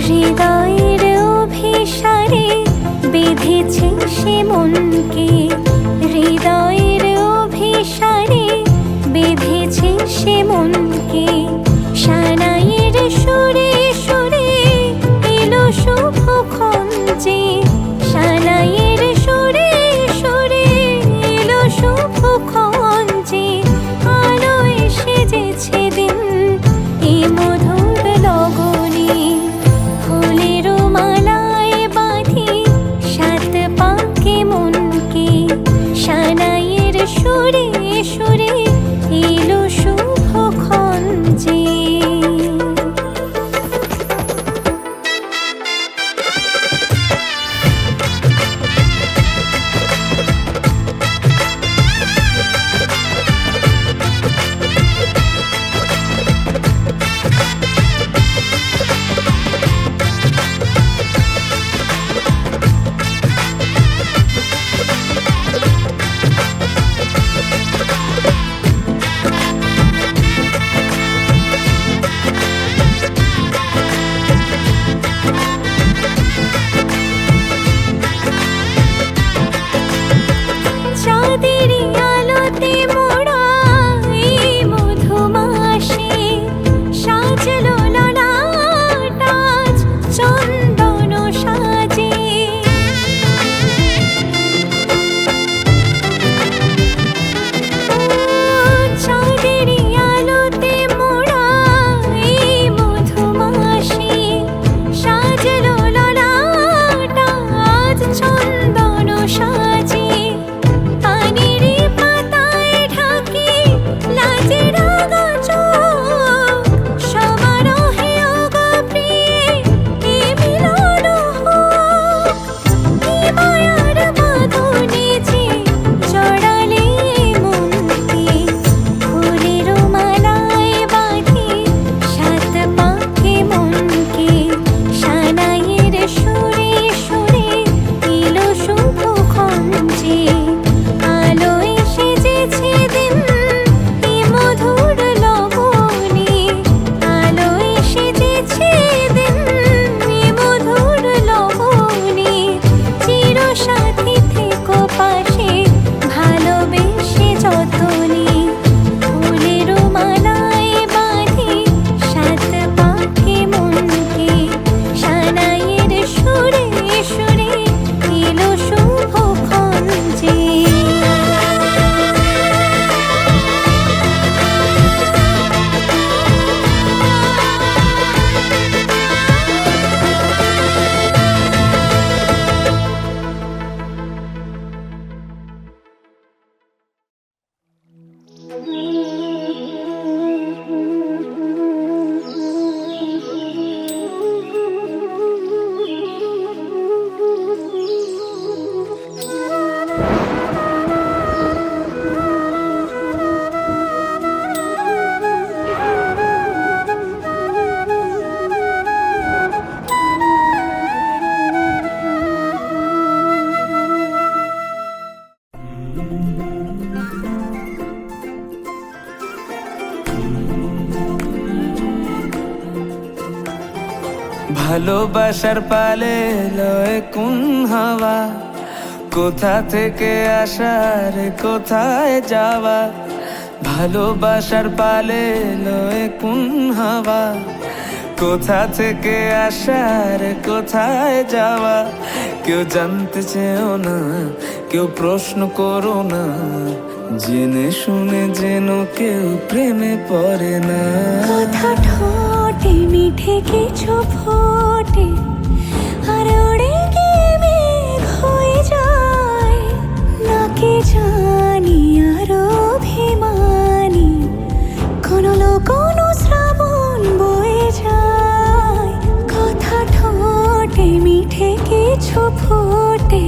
হৃদয়ের অভিসারে বেঁধেছে সে মনকে, হৃদয়ের অভিসারে বেঁধেছে সে মনকে। সানাইয়ের সুরে সুরে এলো শুভক্ষণ যে, সানাইয়ের সুরে সুরে এলো শুভক্ষণ যে। আলোয় সেজেছে দিন এ মধুর লগনে, ফুলের মালায় বাঁধি সাত পাকে মনকে। সানাইয়ের সুরে সুরে এলো শুভক্ষণ যে। চাঁদের আলোতে মোড়া এই মধুমাসে সাজলো ললাট আজ চন্দন সাজে। চাঁদের আলোতে মোড়া এই মধুমাসে সাজলো ললাট আজ চন্দন সাজে। পানির পাতায় ঢাকি লাজের চোখ, সমারোহে ওগো প্রিয়ে এ মিলন হোক। কি মায়ার বাঁধনে যে জড়ালে মনকে, ফুলের মালায় বাঁধি সাত পাকে মনকে। সানাইয়ের সুরে সুরে এলো শুভক্ষণ যে, আলোয় সেজেছে দিন এ মধুর লগনে, আলোয় সেজেছে দিন এ মধুর লগনে। চিরসাথী থেকো পাশে ভালোবেসে যতনে, ফুলের মালায় বাঁধি সাত পাকে মনকে। সানাইয়ের সুরে সুরে এলো শুভক্ষণ যে। ভালোবাসার পালে লয় কোন হাওয়া, কোথা থেকে আসার কোথায় যাওয়া। ভালোবাসার পালে লয় কোন হাওয়া, কোথা থেকে আসার কোথায় যাওয়া। কেউ জানতে চেও না, কেউ প্রশ্ন করো না, জেনে শুনে যেন কেউ প্রেমে পড়ে না। কথা ঠোঁটে মিঠে কিছু ফোটে, আর ওড়ে গিয়ে মেঘ হয়ে যায়। নাকি জানি আর অভিমানী কোনো কোনো শ্রাবণ বয়ে যায়। কথা ঠোঁটে মিঠে কিছু ফোটে,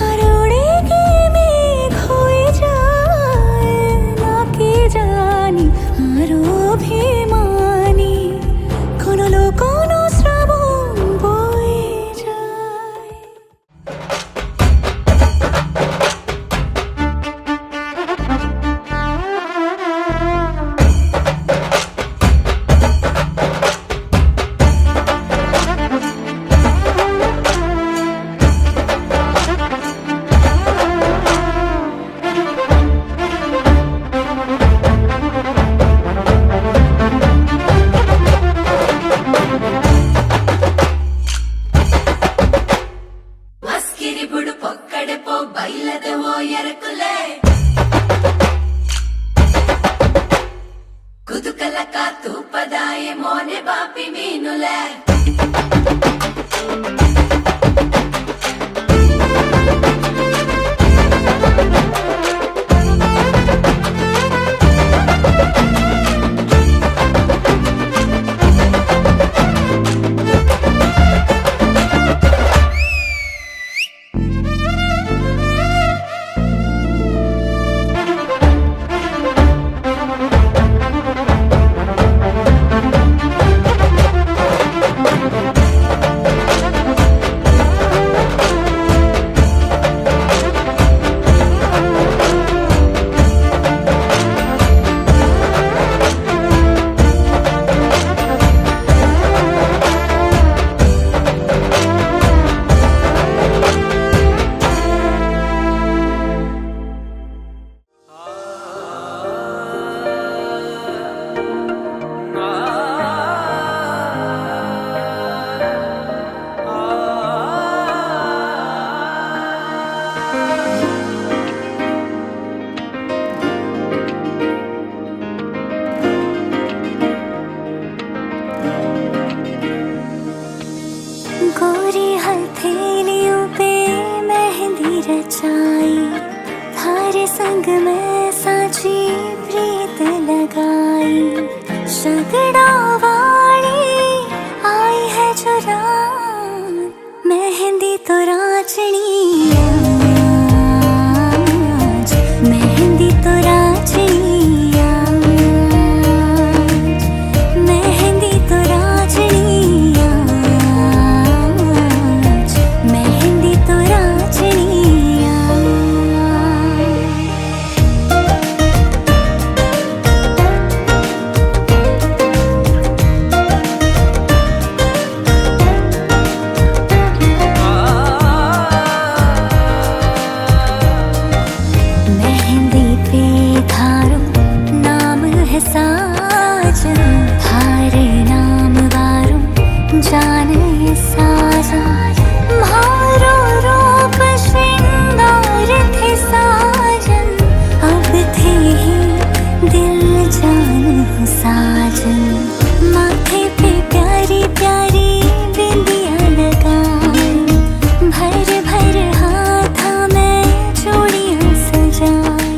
আর ওড়ে গিয়ে মেঘ হয়ে যায়। নাকি জানি আর অভিমানী কোনো কোনো गोरी हथेलियों पे मेहंदी रचाई, थारे संग में साची प्रीत लगाई। शगड़ा वाली आई है जो रात, मेहंदी तो राचनी आज, मेहंदी तो राचनी आज, मेहंदी तो राचनी आज, मेहंदी तो राचनी आज। मेहंदी पे धारो नाम है साजन, थारे नाम वारो जान है साजन। मारो रूप श्रृंगार थे साजन, अब थे ही दिल जान हो साजन। माथे पे प्यारी प्यारी बिंदियां लगाई, भर भर हाथा में चूड़ियां सजाई।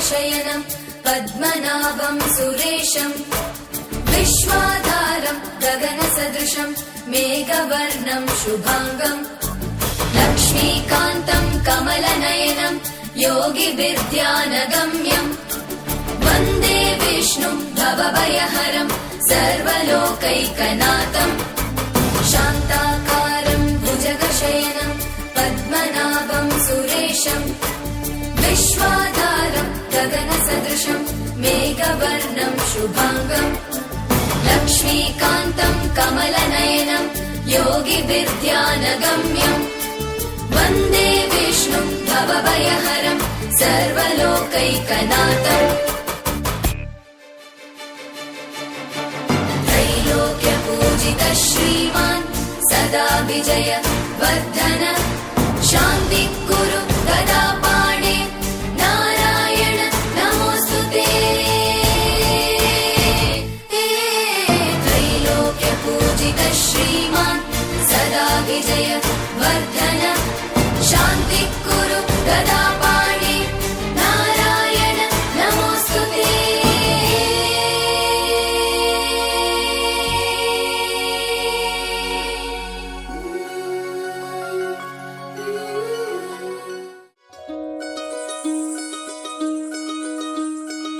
शयनं पद्मनाभं सुरेशं, विश्वाधारं गगनसदृशं मेघवर्णं शुभांगं, लक्ष्मीकान्तं कमलनयनं योगिभिर्ध्यानगम्यं, वन्दे विष्णुं भवभयहरं सर्वलोकैकनाथं। शान्ताकारं भुजगशयनं पद्मनाभं सुरेशं, विश्वाधारं गगनसदृशं मेघवर्णं शुभांगं, लक्ष्मीकान्तं कमलनयनं योगिभिर्ध्यानगम्यं, वन्दे विष्णुं भवभयहरं सर्वलोकैकनाथम्। त्रैलोक्यपूजितः श्रीमान् सदा विजय वर्धन, शान्ति कुरु गदा पाणे नारायण नमोस्तुते। त्रैलोक्यपूजितः श्रीमान् सदा विजय विजय वर्धन शान्ति कुरु गदा पाणे नारायण नमोस्तुते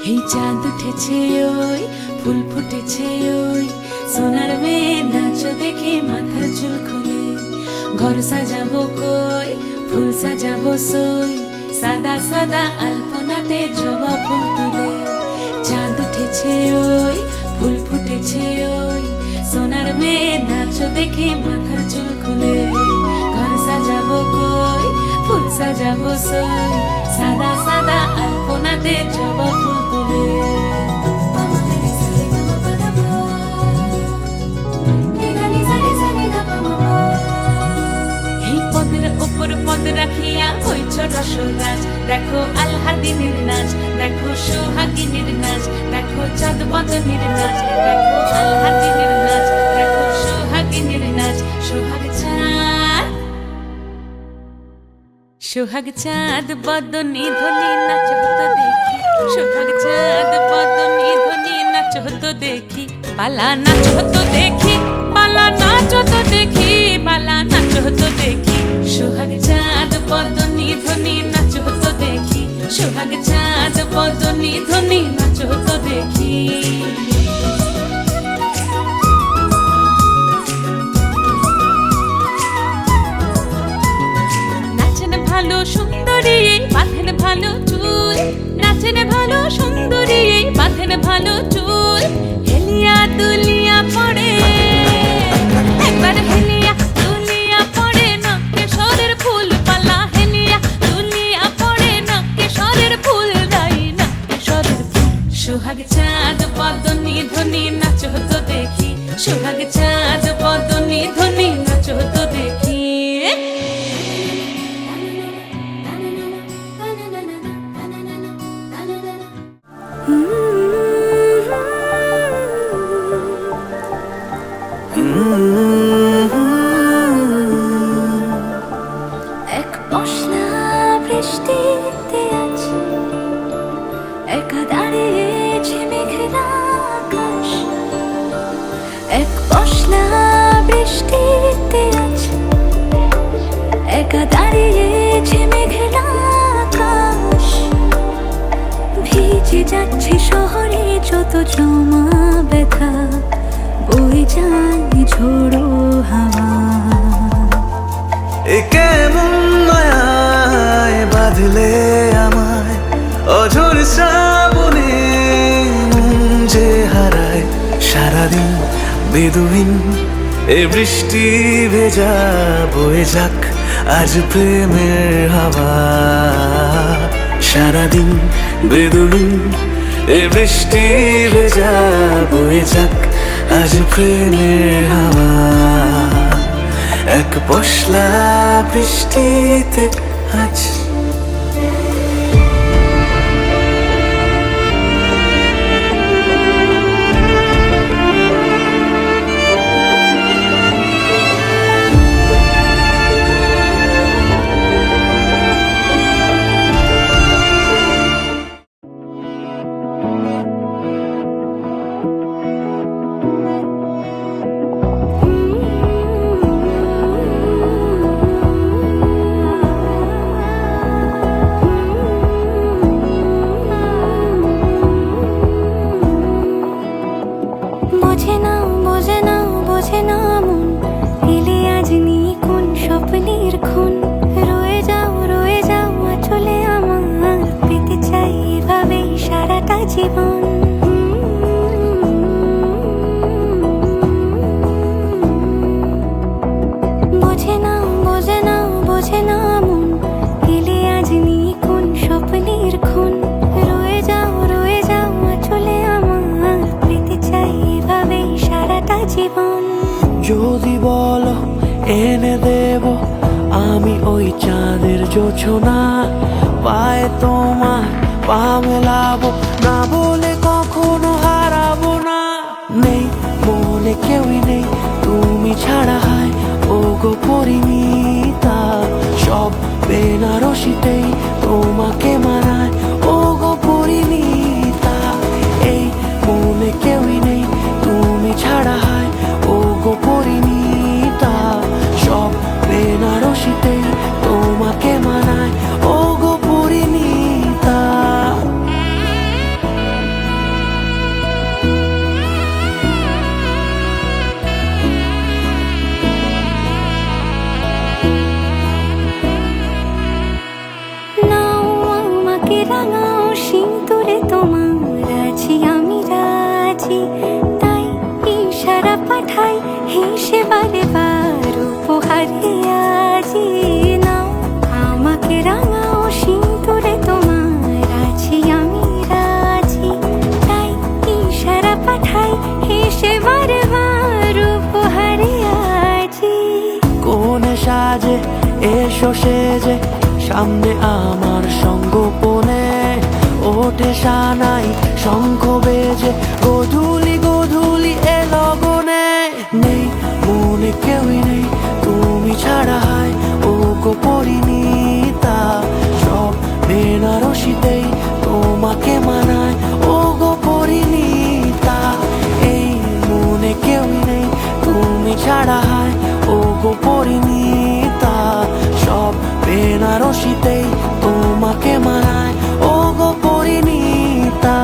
এই চাঁদ উঠেছে ওই ফুল ফুটেছে ওই সোনার মেয়ে নাচ দেখে মাথার চুল খুলে ঘর সাজাবো কই ফুল সাজাবো সই সাদা সাদা আলপনাতে জবা ফুল তুলে চাঁদ উঠেছে ওই ফুল ফুটেছে ওই সোনার মেয়ে নাচ দেখে মাথার চুল খুলে ঘর সাজাবো কই ফুল সাজাবো সই সাদা সাদা আলপনাতে জবা ফুল তুলে এই পদের উপর পদ রাখিয়া হইছ রসরাজ দেখো আলহাদিনীর নাচ দেখো সোহাগিনীর নাচ দেখো চাঁদ বদনীর নাচ দেখো আলহাদিনীর নাচ দেখো সোহাগিনীর নাচ সোহাগ চাঁদ বদনী ধ্বনি নাচ হতো দেখি সোহাগ চাঁদ বদনী ধ্বনি নাচ হতো দেখি পালা নাচ হতো দেখি পালা নাচ হতো দেখি পালা নাচ হতো দেখি সোহাগ চাঁদ বদনী ধ্বনি নাচ হতো দেখি সোহাগ চাঁদ বদনী ধ্বনি নাচ হতো দেখি ভালো সুন্দরী বাঁধেন ভালো চুল নাচেন ভালো সুন্দরী বাঁধেন ভালো চুল হেলিয়া দুলিয়া পড়ে একবার হেলিয়া দুলিয়া পড়ে নকে সরের ফুল পালা হেলিয়া দুলিয়া পড়ে নকে সরের ফুল দাই নকে সরের ফুল সোহাগ চাঁদ বদনী ধ্বনি নাচ হতো দেখি সোহাগ চাঁদ বদনী ধ্বনি নাচ হতো দেখি এক পশলা বৃষ্টিতে আজ একা দাঁড়িয়েছে মেঘলা আকাশ এক পশলা বৃষ্টিতে আজ একা দাঁড়িয়েছে মেঘলা আকাশ ভিজে যাচ্ছে শহরে যত জমা ব্যথা বয়ে যায় ঝোড়ো হাওয়া এ কেমন মায়ায় বাঁধলে আমায় অঝোর শ্রাবণে মন যে হারায় সারাদিন বেদুইন এ বৃষ্টি ভেজা বয়ে যাক আজ প্রেমের হাওয়া সারাদিন বেদুইন এ বৃষ্টি ভেজা বয়ে যাক আজ প্রেমের হাওয়া এক পশলা বৃষ্টিতে আজ জীবন বোঝে না মন এলে আজ নিয়ে কোন স্বপ্নের খুন রয়ে যাও চলে আমার পেতে চাই এভাবে সারাটা জীবন যদি বলো এনে দেব আমি ওই চাঁদের জোছনা পায়ে তোমার পা মেলাবো না বলে কখনো হারাবো না নেই মনে কেউই নেই তুমি ছাড়া হয় ও গো পরিণী সব বেনারসিতেই তোমাকে মানায় ও গো পরিণীতা। এই মনে কেউই নেই তুমি ছাড়া হয় ও গো পরিণীতা। সব বেনারসিতেই তোমাকে মানায় ও গো পরিণীতা। নাও আমাকে রাঙাও সিঁদুরে তোমার আছি আমি রাজি, তাই ইশারা পাঠাই হেসে বারে বার উপহারে আজি। নাও আমাকে রাঙাও সিঁদুরে তোমার আছি আমি রাজি, তাই ইশারা পাঠাই হেসে বারে বার উপহারে আজি। কোন সাজে এসো সেজে সামনে আমার সঙ্গোপনে, ওঠে সানাই শঙ্খ বেজে গধূলি গধূলি এ লগনে। নেই মনে কেউই নেই তুমি ছাড়া হয় ও গো পরিণীতা। সব বেনারসিতেই তোমাকে মানায় ও গো পরিণীতা। এই মনে কেউই নেই তুমি ছাড়া হয় ও গো পরিণীতা। সব বেনারসিতেই তোমাকে মানায় ও গো পরিণীতা।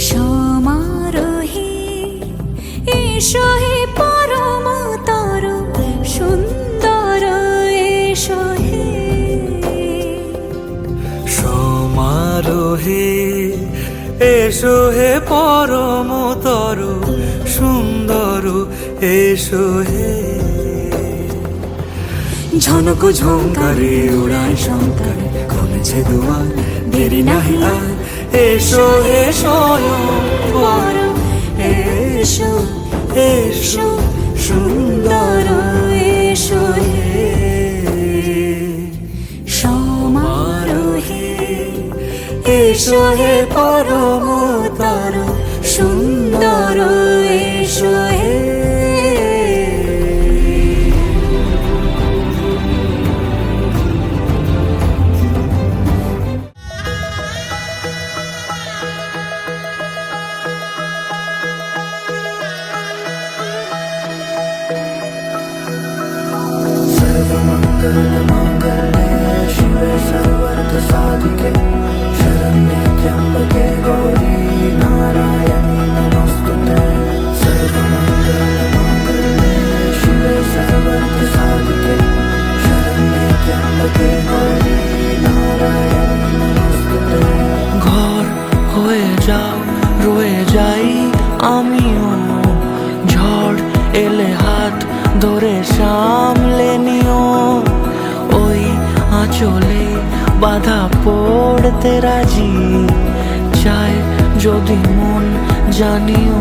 সমারোহে এসো হে পরমতর সুন্দর এসো হে। সমারোহে এসো হে পরমতর সুন্দর এসো হে। ঝনক ঝঙ্কারে উড়ায় শঙ্কর খুলেছে দুয়ার দেরি নাহি আর। এসো হে স্বয়ং বর এসো এসো সুন্দর এসো হে। সমারোহে এসো হে পরমতর সুন্দর এসো হে। शिवे सर्वर्थ साधिके शरण्ये त्र्यंबके गौरी नारायणी नमोस्तुते। सर्वमंगलमांगल्ये शिवे सर्वर्थ साधिके शरण्ये त्र्यंबके गौरी नारायणी नमोस्तुते। ঘর হয়ে যাও রয়ে যাই আমিও, ঝড় এলে হাত ধরে সামলে নিও। ওই আঁচলে বাধা পড়তে রাজি, চায় যদি মন জানিও।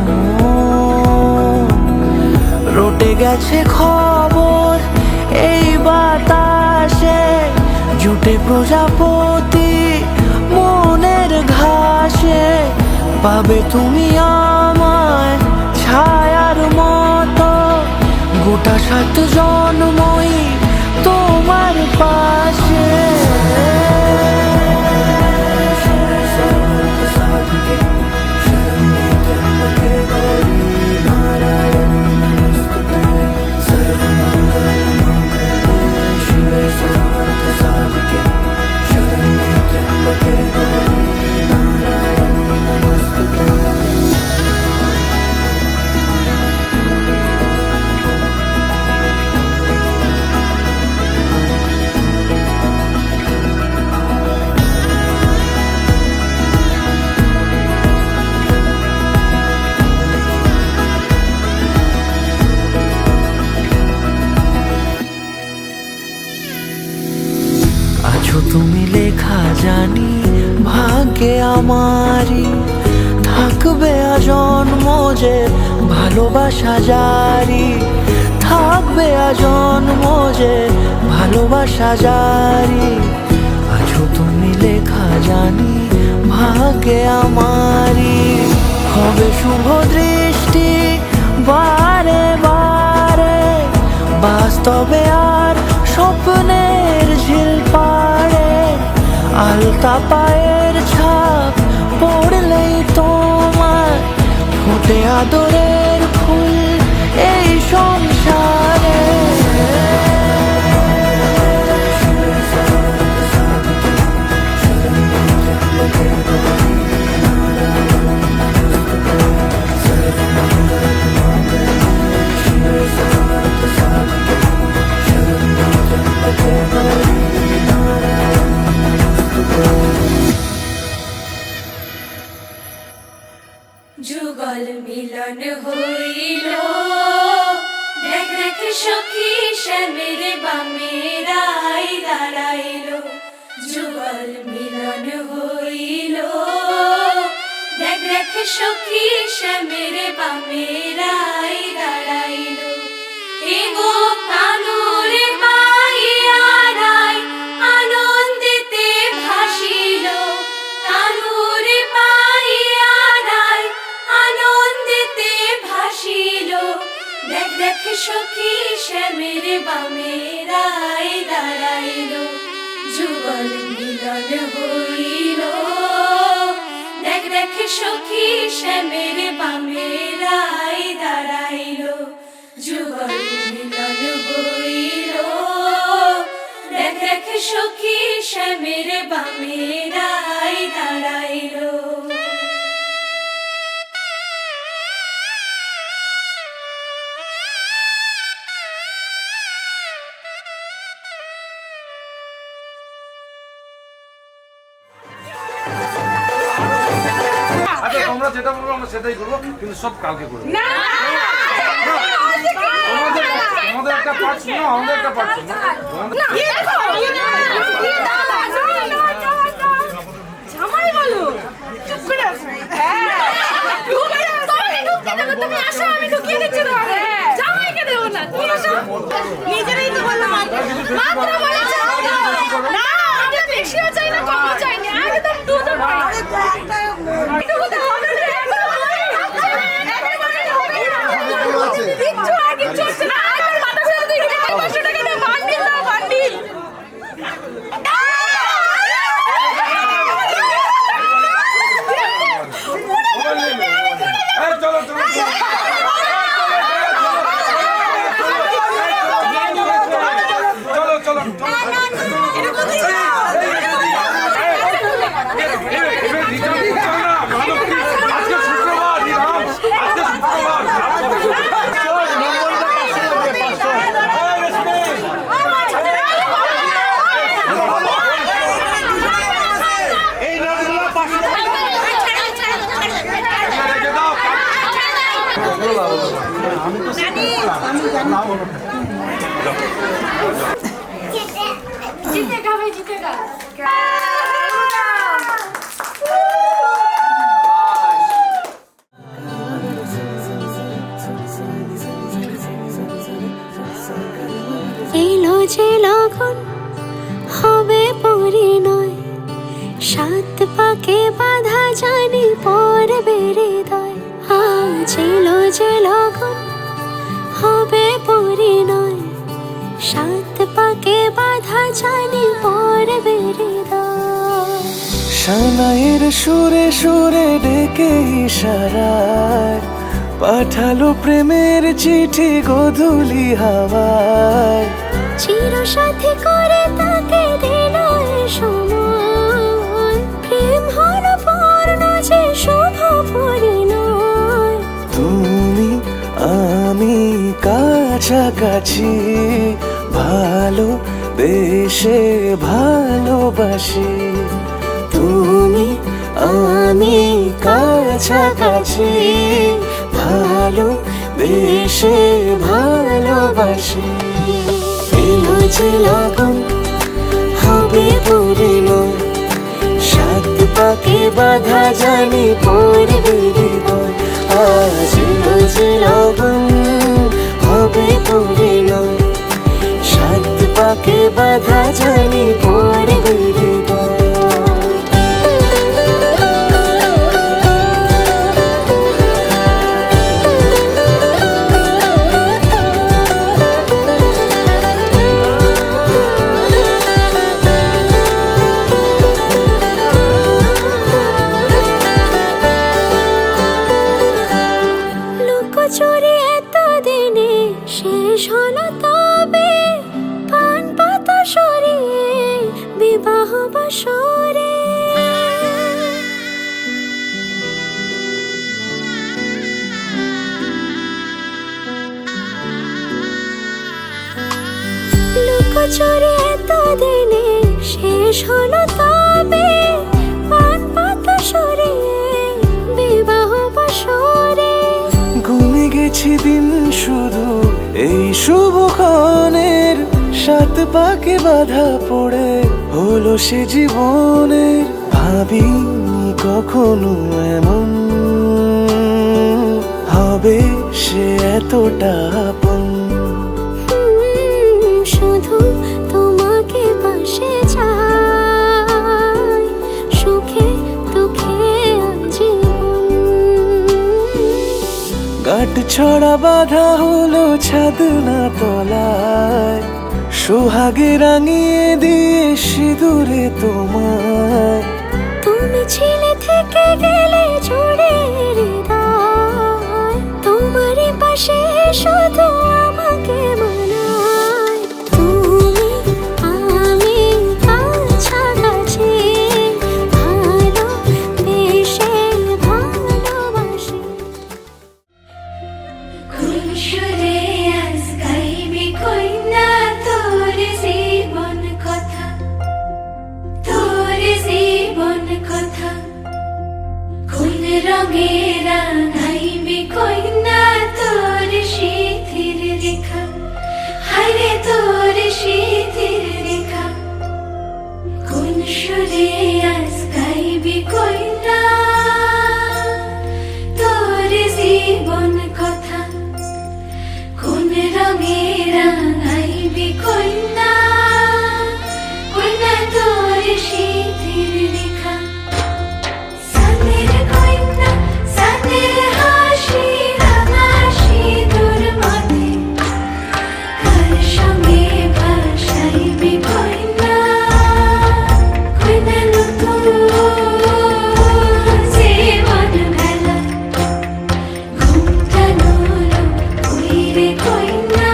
রটে গেছে খবর এই বাতাসে, জুটে প্রজাপতি মনের ঘাসে। পাবে তুমি আমায় ছায়ার মতো, গোটা 7 জন্মই তোমার পাশে। আমারই থাকবে আজন্ম যে ভালোবাসা জারি, থাকবে আজন্ম যে ভালোবাসা জারি। আছো তুমি লেখা জানি ভাগ্যে আমারই, হবে শুভ দৃষ্টি বারে বারে, বাস্তবে আর স্বপ্নের ঝিল পাড়ে। আলতা পায়ের ছাপ পড়লেই তোমার ফোটে আদরের ফুল এই সংসারে। যুগল মিলন হইল, দেখ দেখ সখী শ্যামের বামের আই দাঁড়াইল। যুগল মিলন হইল, দেখ দেখ সখী শ্যামের বামের আই দাঁড়াইল। এগো কানুরে পাইয়ারাই আনন্দেতে ভাসিল, কানুরে পাইয়ারাই আনন্দেতে ভাসিল। দেখ দেখ সখী শ্যামের বামের আই দাঁড়াইল। যুগল মিলন হইল, দেখ দেখ সখী শ্যামের বামের আই দাঁড়াইল। যুগল মিলন হইল, দেখ দেখ সখী শ্যামের বামের আই দাঁড়াইল। আচ্ছা তোমরা যেটা বলবো আমরা সেটাই করবো, কিন্তু সব কালকে করবো। তোমাদের একটা পার্ট শুনো, আমাদের একটা পার্ট শুনো। জামাই বলো চুপ করে আসো। তুমি আসো, আমি ঢুকিয়ে দিচ্ছি তোমাকে। জামাইকে দেবো না, তুমি আসো। নিজেরাই তো বললাম মাত্র বলেছে না, আমি বেশিও চাই না কমও চাই না, একদম টু দ্য পয়েন্ট। এটুকু তো হবে না, কিচ্ছু আর কিচ্ছু হচ্ছে না। আমার মাথা ছেড়ে তুই 500 টাকা দিয়ে বান্ডিল দাও, বান্ডিল। চলো চলো চলো চলো আজকে শুক্রবার, আজকে শুক্রবার। জিতেগা ভাই, জিতেগা। এলো যে লগন হবে পরিণয়, সাত পাকে বাধা জানি পড়বে হৃদয়। আজ এলো যে লগন হবে পরিণয়, সাত পাকে বাধা জানি পড়বে হৃদয়। সানাইয়ের সুরে সুরে ডেকে ইশারায় পাঠালো প্রেমের চিঠি গোধূলি হাওয়ায়। চিরসাথী করে তাকে দিল এ সময়, প্রেম হলো পূর্ণ যে শুভ পরিণয়। তুমি আমি কাছাকাছি, ভালো বেশে ভালোবাসি। তুমি আমি কাছাকাছি, ভালো বেশে ভালোবাসি। এলো যে লগন হবে পরিণয়, সাত পাকে বাধা জানি পড়বে হৃদয়, আজ রোজ লগন হবে পরিণয়। সাত পাকে বাধা জানি পড়বে হৃদয়। লুকোচুরি এতদিনে শেষ হলো তবে, পান পাতা সরিয়ে বিবাহ বাসরে। লুকোচুরি এতদিনে শেষ হলো তবে, পান পাতা সরিয়ে বিবাহ বাসরে। গুনে গেছি দিন শুধু এই শুভক্ষণের, সাত পাকে বাধা পড়ে হলো সে জীবনের। ভাবিনি কখনো এমন হবে সে এতটা আপন। শুধু তোমাকে পাশে চাই, সুখে দুঃখে আজীবন। গাঁট ছড়া বাধা হলো ছাদ না তলায়, সোহাগে রাঙিয়ে দিয়ে সিঁদুরে তোমায়। তুমি ছিলে থেকে গেলে জুড়ে হৃদয়, তোমারই পাশে শুধু আমাকে মানায়। তুমি আমি কাছাকাছি, ভালোবেসে ভালোবাসি। খুনসুরে আজ গাইবি কইনা তোর জীবন কথা, তোর জীবন কথা। কোন রঙে রাঙাইবি কইনা তোর শীতের রেখা, হায়রে তোর শীতের রেখা। কোন সুরে আজ গাইবি কইনা তোর জীবন কথা, কোন রঙে রাঙাইবি কইনা, কইনা তোর শীতের রেখা। সানের কইনা সানের হাসি রাঙা সিঁদুর মাথে, কার সঙ্গে ভাসাইবি কইনা, কইনা নতুন জীবন মেলা। ঘুমটা নলো কইরে কইনা,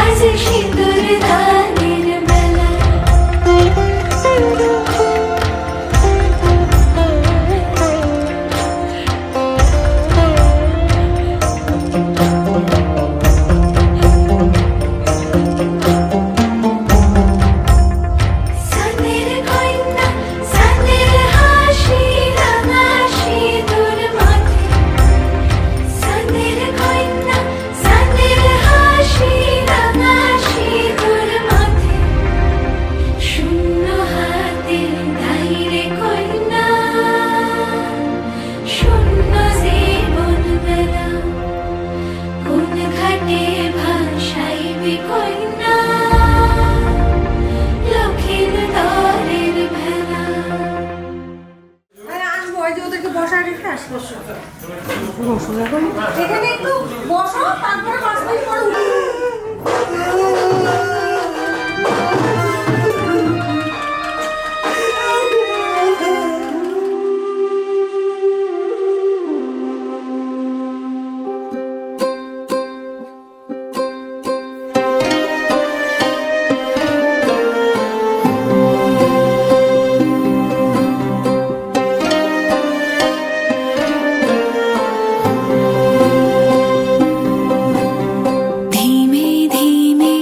আজ সিঁদুর দানের বেলা। সানের কইনা সানের হাসি রাঙা সিঁদুর মাথে, সানের কইনা সানের হাসি রাঙা সিঁদুর মাথে। শূন্য হাতে ধাইরে কইনা, শূন্য জীবন বেলা। কোন ঘাটে ভাসাইবি কইনা, লক্ষীর দরের ভেলা। আসবো, ওই যে ওদেরকে বসায় রেখে আসবো। এখানে একটু বসো, তারপরে 5 মিনিট পরে উঠে ধীমে ধীমে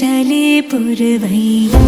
चले पुरवैया